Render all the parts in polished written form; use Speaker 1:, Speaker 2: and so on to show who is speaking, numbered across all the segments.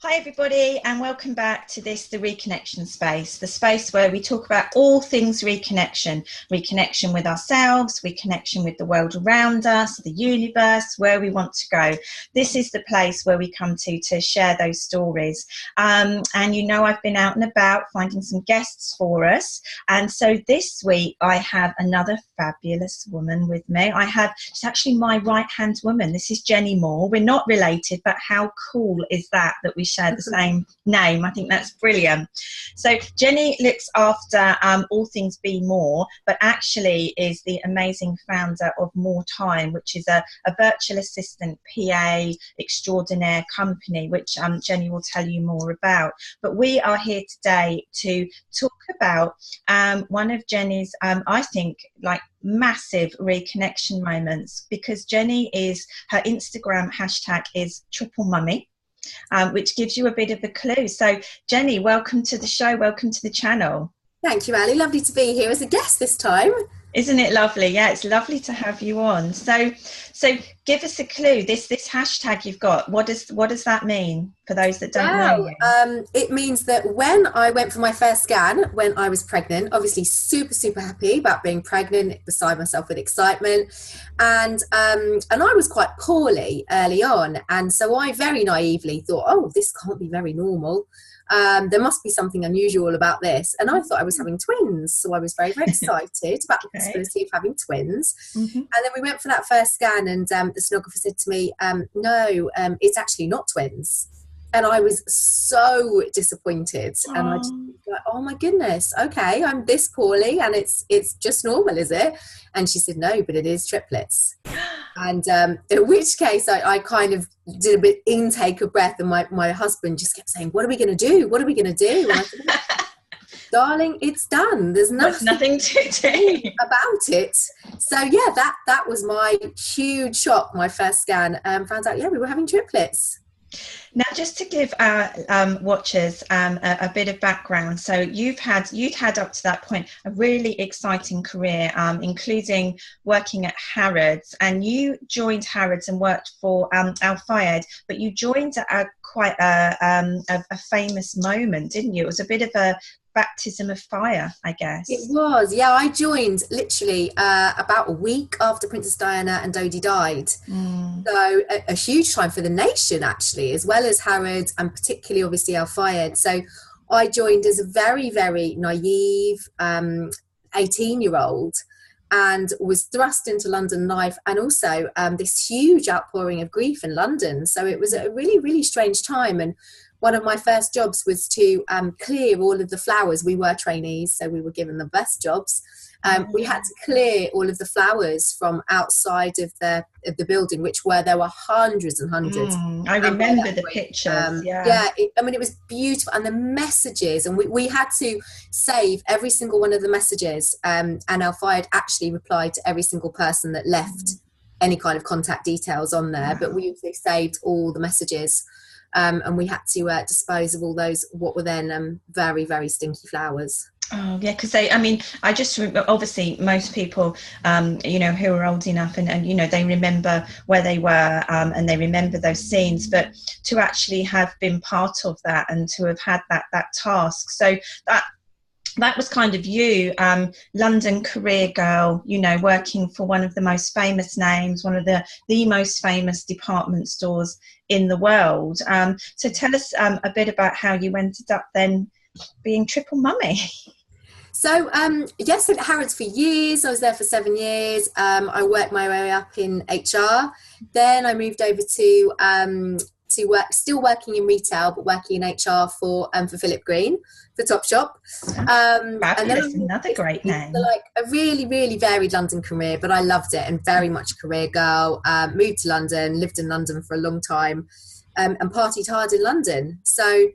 Speaker 1: Hi everybody, and welcome back to the reconnection space, the space where we talk about all things reconnection with ourselves, reconnection with the world around us, the universe, where we want to go. This is the place where we come to share those stories. And I've been out and about finding some guests for us. And so this week I have another fabulous woman with me. She's actually my right-hand woman. This is Jennie Moore. We're not related, but how cool is that we share the same name? I think that's brilliant. So Jennie looks after all things Be More, but actually is the amazing founder of More Time, which is a virtual assistant PA extraordinaire company, which Jennie will tell you more about. But we are here today to talk about one of Jennie's, I think, like massive reconnection moments, because Jennie her Instagram hashtag is triple mummy. Which gives you a bit of a clue. So, Jennie, welcome to the show. Welcome to the channel.
Speaker 2: Thank you, Ali. Lovely to be here as a guest this time.
Speaker 1: Isn't it lovely? Yeah, it's lovely to have you on. So give us a clue. This hashtag you've got, what does that mean for those that don't know you?
Speaker 2: It means that when I went for my first scan, when I was pregnant, obviously super, super happy about being pregnant, beside myself with excitement. And I was quite poorly early on. And so I very naively thought, oh, this can't be very normal. There must be something unusual about this. And I thought I was having twins. So I was very, very excited about the possibility of having twins. Mm-hmm. And then we went for that first scan, and the sonographer said to me, no, it's actually not twins. And I was so disappointed. Aww. And I just like, oh my goodness, okay, I'm this poorly and it's just normal, is it? And she said, no, but it is triplets. And in which case I kind of did a bit intake of breath, and my husband just kept saying, what are we going to do? What are we going to do? And I said, darling, it's done. There's
Speaker 1: nothing to do
Speaker 2: about it. So yeah, that was my huge shock. My first scan, found out, we were having triplets.
Speaker 1: Now, just to give our watchers a bit of background, so you'd had up to that point a really exciting career, including working at Harrods, and you joined Harrods and worked for Al Fayed, but you joined at quite a famous moment, didn't you? It was a bit of a baptism of fire, I guess.
Speaker 2: It was, yeah. I joined literally about a week after Princess Diana and Dodie died. So a huge time for the nation, actually, as well as Harrods, and particularly obviously Al Fayed. So I joined as a very, very naive 18-year-old and was thrust into London life, and also this huge outpouring of grief in London. So it was a really, really strange time. And one of my first jobs was to clear all of the flowers. We were trainees, so we were given the best jobs. We had to clear all of the flowers from outside of the building, there were hundreds and hundreds.
Speaker 1: I remember the pictures.
Speaker 2: It was beautiful, and the messages, and we had to save every single one of the messages. And Al Fayed actually replied to every single person that left any kind of contact details on there. But we also saved all the messages. And we had to dispose of all those, what were then very, very stinky flowers.
Speaker 1: Oh, yeah, because I just obviously most people, who are old enough and they remember where they were and they remember those scenes, but to actually have been part of that and to have had that task. So that was kind of you, London career girl, working for one of the most famous names, one of the most famous department stores in the world. So tell us a bit about how you ended up then being triple mummy.
Speaker 2: So, yes, at Harrods for years. I was there for 7 years. I worked my way up in HR. Then I moved over to work, still working in retail, but working in HR for Philip Green, for Topshop.
Speaker 1: And then another great name.
Speaker 2: Like a really, really varied London career, but I loved it, and very much a career girl. Moved to London, lived in London for a long time, and partied hard in London. So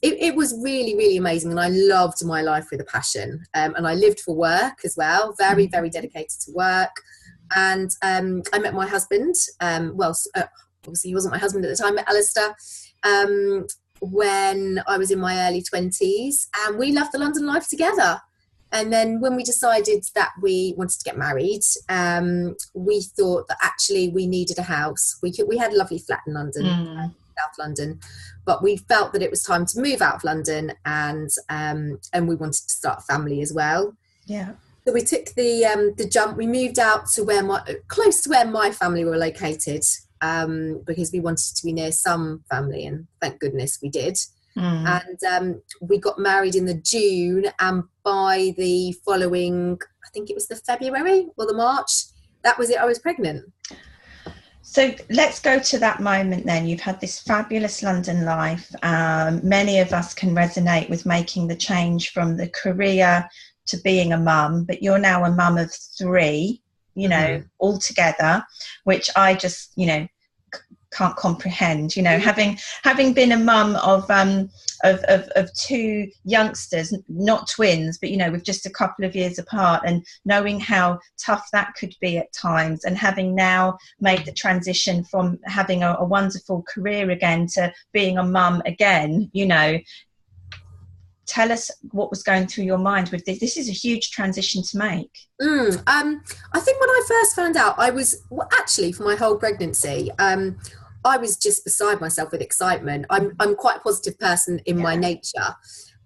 Speaker 2: it was really, really amazing, and I loved my life with a passion. And I lived for work as well, very, very dedicated to work. And I met my husband, obviously he wasn't my husband at the time, met Alistair when I was in my early 20s, and we loved the London life together. And then when we decided that we wanted to get married, we thought that actually we needed a house. We had a lovely flat in London, South London, but we felt that it was time to move out of London, and we wanted to start a family as well.
Speaker 1: Yeah.
Speaker 2: So we took the jump. We moved out to close to where my family were located, because we wanted to be near some family, and thank goodness we did. And we got married in the June, and by the following, I think it was the February or the March, that was it, I was pregnant.
Speaker 1: So let's go to that moment then. You've had this fabulous London life. Many of us can resonate with making the change from the career to being a mum, but you're now a mum of 3, you know, all together, which I just, you know, can't comprehend, you know, having been a mum of 2 youngsters, not twins, but, you know, with just a couple of years apart, and knowing how tough that could be at times, and having now made the transition from having a wonderful career again to being a mum again, you know, tell us what was going through your mind with this. This is a huge transition to make.
Speaker 2: I think when I first found out, I was, well, actually for my whole pregnancy, I was just beside myself with excitement. I'm quite a positive person in my nature,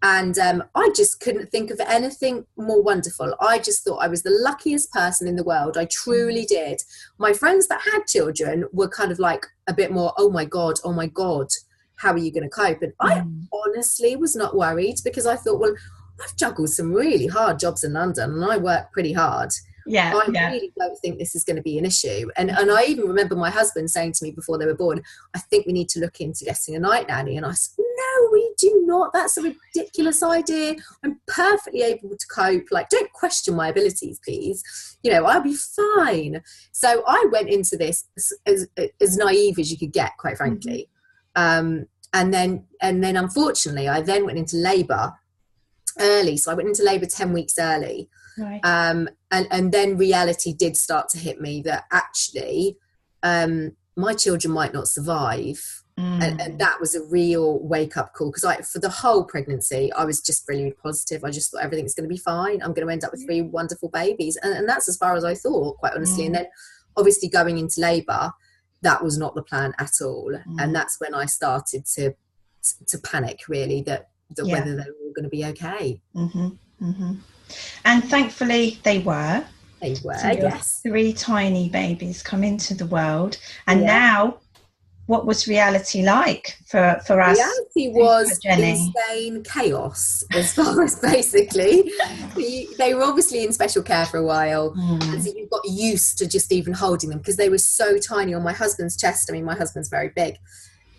Speaker 2: and I just couldn't think of anything more wonderful. I just thought I was the luckiest person in the world. I truly did. My friends that had children were kind of like a bit more, oh my God, how are you going to cope? And I honestly was not worried, because I thought, well, I've juggled some really hard jobs in London, and I work pretty hard. I really don't think this is going to be an issue. And I even remember my husband saying to me before they were born, I think we need to look into getting a night nanny. And I said, no, we do not. That's a ridiculous idea. I'm perfectly able to cope. Like, don't question my abilities, please. You know, I'll be fine. So I went into this as naive as you could get, quite frankly. And then unfortunately, I then went into labour early. So I went into labour 10 weeks early. Right. And then reality did start to hit me that actually my children might not survive. And that was a real wake-up call, because for the whole pregnancy I was just really positive. I just thought everything's going to be fine. I'm going to end up with 3 wonderful babies, and that's as far as I thought, quite honestly. And then obviously going into labour, that was not the plan at all. And that's when I started to panic, really, that whether they were all going to be okay.
Speaker 1: And thankfully they were.
Speaker 2: So yes.
Speaker 1: 3 tiny babies come into the world. And now, what was reality like for us?
Speaker 2: Reality was insane chaos, as far as basically. They were obviously in special care for a while. And so you got used to just even holding them, because they were so tiny on my husband's chest. I mean, my husband's very big.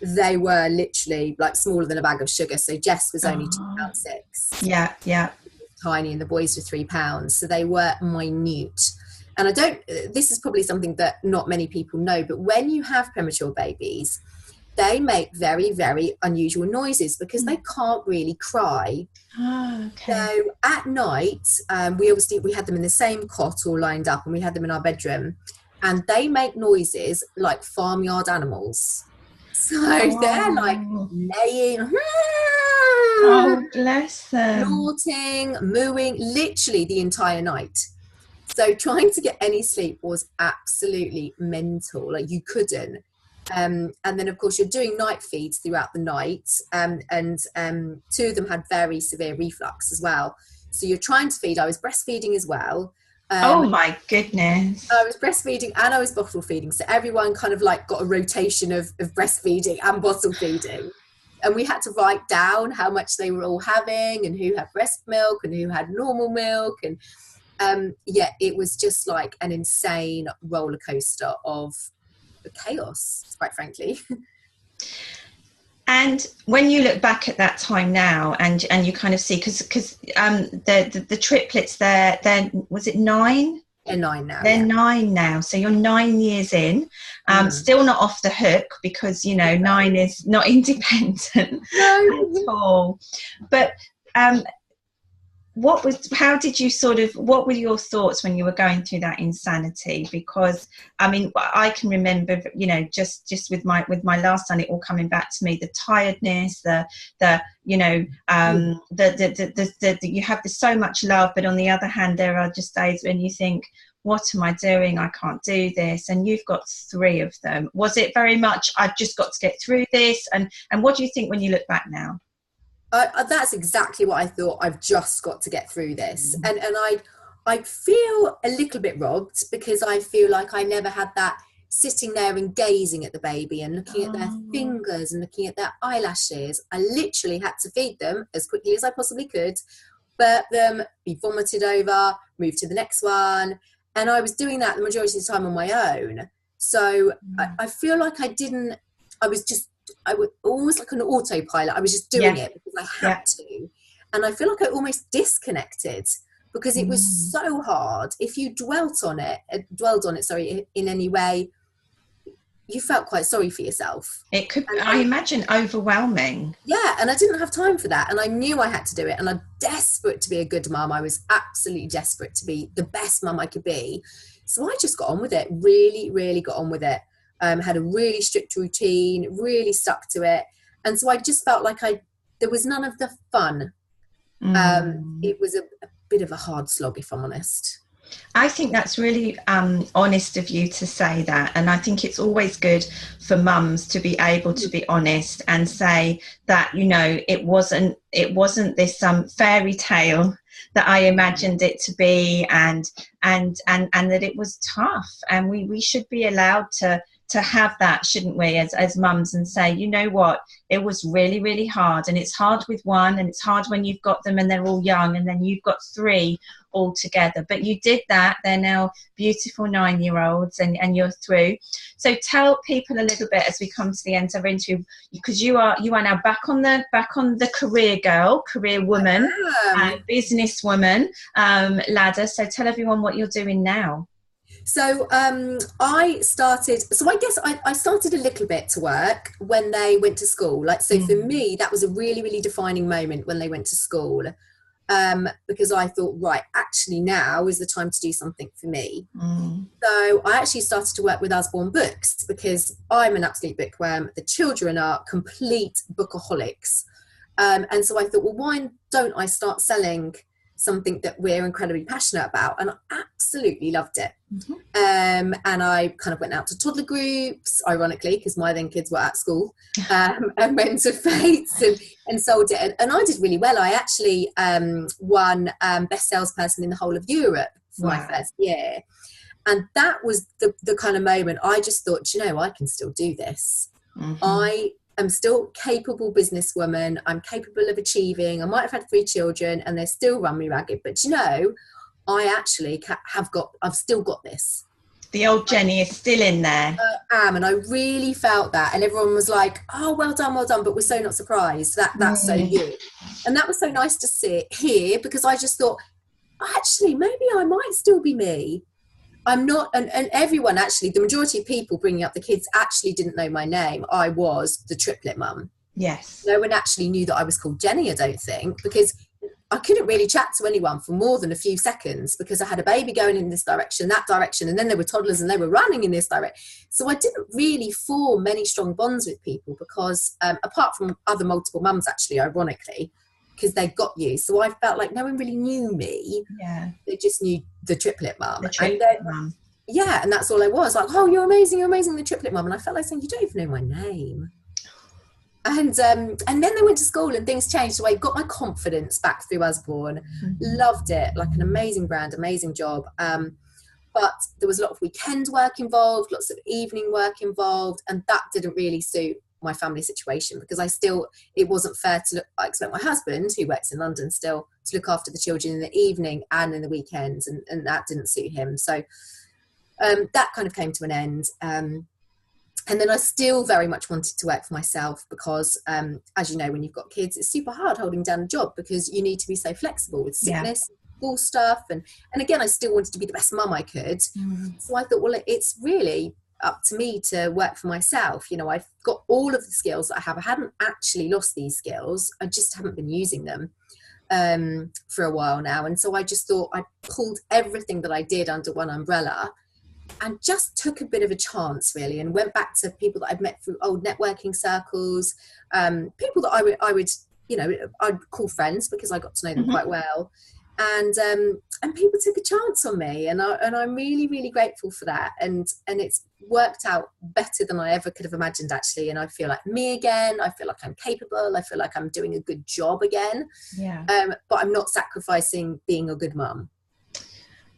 Speaker 2: They were literally like smaller than a bag of sugar. So Jess was only 2.6 pounds. Yeah. Tiny, and the boys were 3 pounds, so they were minute. And this is probably something that not many people know, but when you have premature babies, they make very, very unusual noises, because they can't really cry. So at night, we had them in the same cot all lined up, and we had them in our bedroom, and they make noises like farmyard animals. So they're like neighing,
Speaker 1: oh bless them,
Speaker 2: snorting, mooing, literally the entire night. So trying to get any sleep was absolutely mental. Like, you couldn't. And then of course you're doing night feeds throughout the night, and 2 of them had very severe reflux as well. So you're trying to feed. I was breastfeeding as well.
Speaker 1: Oh my goodness.
Speaker 2: I was breastfeeding and I was bottle feeding. So everyone kind of like got a rotation of breastfeeding and bottle feeding. And we had to write down how much they were all having, and who had breast milk and who had normal milk. And it was just like an insane roller coaster of chaos, quite frankly.
Speaker 1: And when you look back at that time now, and you kind of see, because the triplets, they're was it 9?
Speaker 2: They're 9 now.
Speaker 1: They're 9 now. So you're 9 years in, still not off the hook, because, you know, 9 is not independent at all. But what were your thoughts when you were going through that insanity? Because I mean, I can remember, you know, just with my last son, it all coming back to me, the tiredness, the you know, the you have this so much love, but on the other hand, there are just days when you think, what am I doing? I can't do this. And you've got 3 of them. Was it very much, I've just got to get through this? And what do you think when you look back now?
Speaker 2: That's exactly what I thought. I've just got to get through this. And I feel a little bit robbed, because I feel like I never had that sitting there and gazing at the baby and looking at their fingers and looking at their eyelashes. I literally had to feed them as quickly as I possibly could, burp them, be vomited over, move to the next one. And I was doing that the majority of the time on my own. So I feel like I was almost like an autopilot. I was just doing it because I had to. And I feel like I almost disconnected, because it was so hard. If you dwelled on it, in any way, you felt quite sorry for yourself.
Speaker 1: It could, I imagine, overwhelming.
Speaker 2: Yeah, and I didn't have time for that. And I knew I had to do it. And I'm desperate to be a good mum. I was absolutely desperate to be the best mum I could be. So I just got on with it, really, really got on with it. Had a really strict routine, really stuck to it. And so I just felt like there was none of the fun. It was a bit of a hard slog, if I'm honest.
Speaker 1: I think that's really honest of you to say that. And I think it's always good for mums to be able to be honest and say that, you know, it wasn't this fairy tale that I imagined it to be, and that it was tough. And we should be allowed to have that, shouldn't we, as mums, and say, you know what, it was really, really hard. And it's hard with one, and it's hard when you've got them and they're all young, and then you've got 3 all together. But you did that. They're now beautiful 9-year-olds, and you're through. So tell people a little bit as we come to the end of our interview, because you are now back on the career woman, businesswoman ladder. So tell everyone what you're doing now.
Speaker 2: So I started a little bit to work when they went to school. For me, that was a really, really defining moment when they went to school, because I thought, right, actually now is the time to do something for me. So I actually started to work with Usborne Books, because I'm an absolute bookworm. The children are complete bookaholics. And so I thought, well, why don't I start selling something that we're incredibly passionate about? And I absolutely loved it. And I kind of went out to toddler groups, ironically, because my then kids were at school, and went to fetes and sold it. And I did really well. I actually won best salesperson in the whole of Europe for my first year. And that was the kind of moment I just thought, you know, I can still do this. I'm still capable businesswoman. I'm capable of achieving. I might have had 3 children and they still run me ragged, but you know, I actually I've still got this.
Speaker 1: The old Jennie is still in there.
Speaker 2: I am, and I really felt that. And everyone was like, oh, well done, but we're so not surprised. That's so you. And that was so nice to hear, because I just thought, actually, maybe I might still be me. I'm not, and everyone actually, the majority of people bringing up the kids actually didn't know my name. I was the triplet mum.
Speaker 1: Yes.
Speaker 2: No one actually knew that I was called Jennie, I don't think, because I couldn't really chat to anyone for more than a few seconds, because I had a baby going in this direction, that direction, and then there were toddlers and they were running in this direction. So I didn't really form many strong bonds with people, because apart from other multiple mums, actually, ironically, because they got you. So I felt like no one really knew me.
Speaker 1: Yeah.
Speaker 2: They just knew the triplet mum.
Speaker 1: Mum.
Speaker 2: Yeah, and that's all I was. Like, oh, you're amazing, the triplet mum. And I felt like saying, you don't even know my name. And then they went to school and things changed. So I got my confidence back through Usborne. Loved it, like an amazing brand, amazing job. But there was a lot of weekend work involved, lots of evening work involved, and that didn't really suit my family situation, because it wasn't fair to I expect my husband, who works in London still, to look after the children in the evening and in the weekends, and that didn't suit him. So that kind of came to an end. And then I still very much wanted to work for myself, because as you know, when you've got kids, it's super hard holding down a job, because you need to be so flexible with sickness, school stuff, and again, I still wanted to be the best mum I could. So I thought, well, it's really up to me to work for myself. You know, I've got all of the skills that I have. I hadn't actually lost these skills, I just haven't been using them for a while now. And so I just thought I pulled everything that I did under one umbrella and just took a bit of a chance, really, and went back to people that I'd met through old networking circles, people that I would, you know, I'd call friends, because I got to know them quite well. And and people took a chance on me, and I'm really, really grateful for that. And it's worked out better than I ever could have imagined, actually. And I feel like me again. I feel like I'm capable. I feel like I'm doing a good job again.
Speaker 1: Yeah.
Speaker 2: But I'm not sacrificing being a good mum.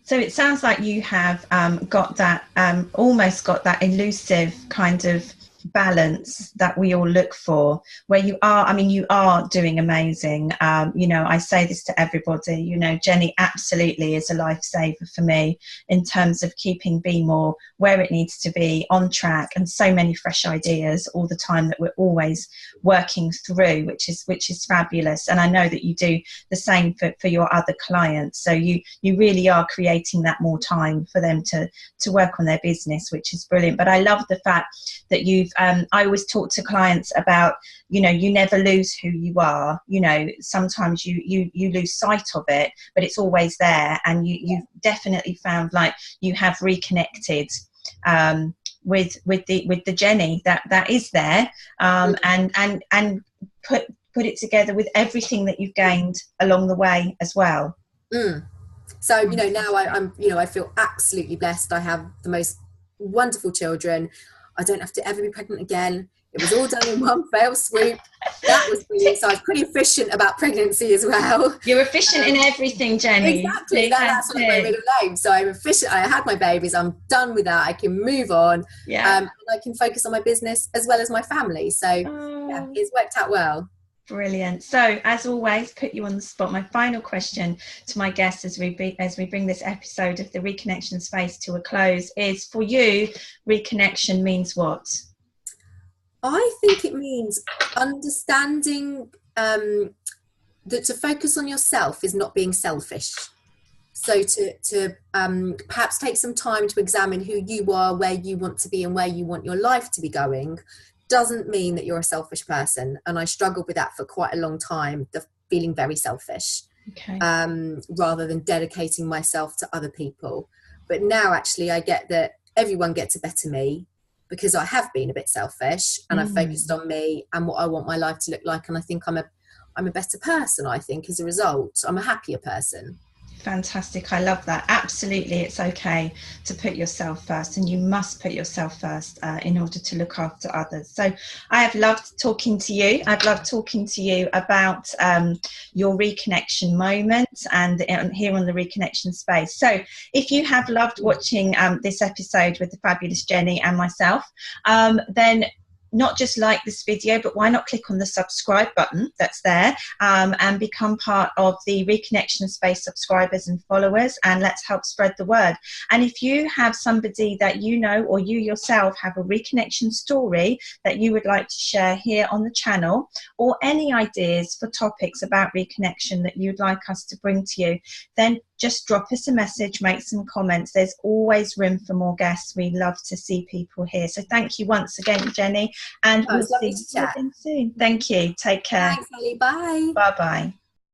Speaker 1: So it sounds like you have got that, almost got that elusive kind of balance that we all look for, where you are, I mean, you are doing amazing. You know, I say this to everybody, you know, Jennie absolutely is a lifesaver for me in terms of keeping Be More where it needs to be, on track, and so many fresh ideas all the time that we're always working through, which is fabulous. And I know that you do the same for your other clients. So you really are creating that more time for them to work on their business, which is brilliant. But I love the fact that you've I always talk to clients about, you know, you never lose who you are. You know, sometimes you lose sight of it, but it's always there. And you've definitely found like you have reconnected with the Jennie that is there, and put it together with everything that you've gained along the way as well.
Speaker 2: So, you know, now I'm, you know, I feel absolutely blessed. I have the most wonderful children. I don't have to ever be pregnant again. It was all done in one fell swoop. That was brilliant. So I was pretty efficient about pregnancy as well.
Speaker 1: You're efficient in everything, Jennie.
Speaker 2: Exactly. That's like my middle name. So I'm efficient. I had my babies. I'm done with that. I can move on.
Speaker 1: Yeah.
Speaker 2: And I can focus on my business as well as my family. So yeah, it's worked out well.
Speaker 1: Brilliant. So, as always, put you on the spot. My final question to my guests as we bring this episode of the Reconnection Space to a close is, for you, reconnection means what?
Speaker 2: I think it means understanding that to focus on yourself is not being selfish. So to perhaps take some time to examine who you are, where you want to be, and where you want your life to be going, doesn't mean that you're a selfish person. And I struggled with that for quite a long time, the feeling very selfish, rather than dedicating myself to other people. But now actually I get that everyone gets a better me, because I have been a bit selfish and I've focused on me and what I want my life to look like. And I think I'm a better person, I think, as a result. I'm a happier person.
Speaker 1: Fantastic. I love that. Absolutely. It's okay to put yourself first, and you must put yourself first in order to look after others. So I have loved talking to you. I've loved talking to you about your reconnection moment and here on the Reconnection Space. So if you have loved watching this episode with the fabulous Jennie and myself, then not just like this video, but why not click on the subscribe button that's there, and become part of the Reconnection Space subscribers and followers, and let's help spread the word. And if you have somebody that you know, or you yourself have a reconnection story that you would like to share here on the channel, or any ideas for topics about reconnection that you'd like us to bring to you, then just drop us a message, make some comments. There's always room for more guests. We love to see people here. So thank you once again, Jennie, and we'll see you again soon. Thank you. Take care.
Speaker 2: Thanks, Ellie. Bye.
Speaker 1: Bye-bye.